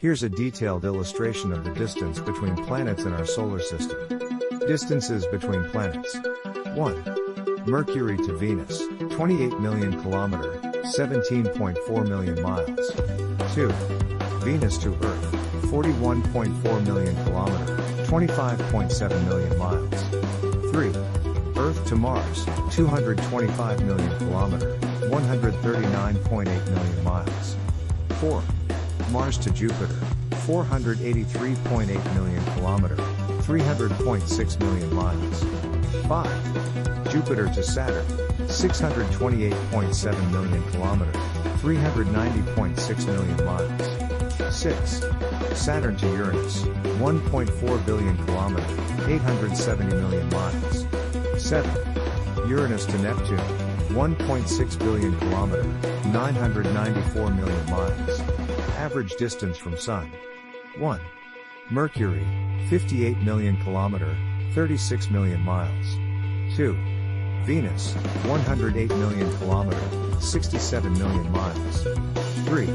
Here's a detailed illustration of the distance between planets in our solar system. Distances between planets. 1. Mercury to Venus, 28 million km, 17.4 million miles. 2. Venus to Earth, 41.4 million km, 25.7 million miles. 3. Earth to Mars, 225 million km, 139.8 million miles. 4. Mars to Jupiter, 483.8 million km, 300.6 million miles. 5. Jupiter to Saturn, 628.7 million km, 390.6 million miles. 6. Saturn to Uranus, 1.4 billion km, 870 million miles. 7. Uranus to Neptune, 1.6 billion km, 994 million miles. Average distance from Sun. 1. Mercury, 58 million km, 36 million miles. 2. Venus, 108 million km, 67 million miles. 3.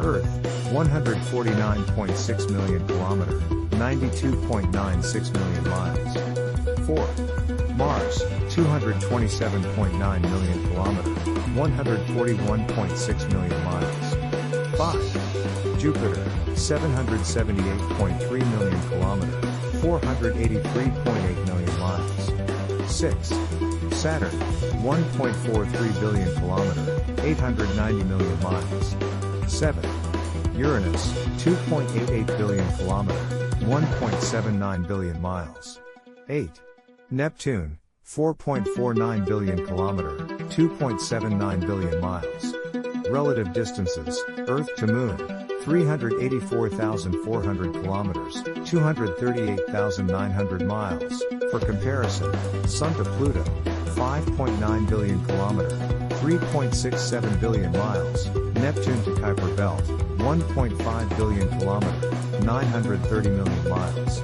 Earth, 149.6 million km, 92.96 million miles. 4. Mars, 227.9 million km, 141.6 million miles. 5. Jupiter, 778.3 million km, 483.8 million miles. 6. Saturn, 1.43 billion km, 890 million miles. 7. Uranus, 2.88 billion km, 1.79 billion miles. 8. Neptune, 4.49 billion km, 2.79 billion miles. Relative distances: Earth to Moon, 384,400 kilometers, 238,900 miles. For comparison, Sun to Pluto, 5.9 billion kilometer, 3.67 billion miles. Neptune to Kuiper Belt, 1.5 billion kilometer, 930 million miles.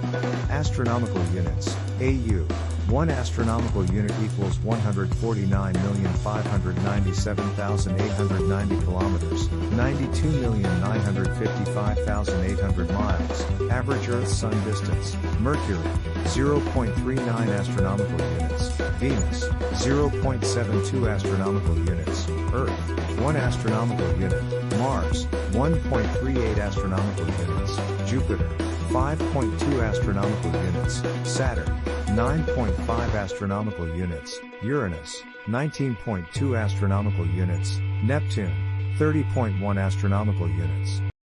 Astronomical units: AU. 1 astronomical unit equals 149,597,890 kilometers, 92,955,800 miles. Average Earth-Sun distance: Mercury, 0.39 astronomical units, Venus, 0.72 astronomical units, Earth, 1 astronomical unit, Mars, 1.38 astronomical units, Jupiter, 5.2 astronomical units, Saturn, 9.5 astronomical units, Uranus, 19.2 astronomical units, Neptune, 30.1 astronomical units.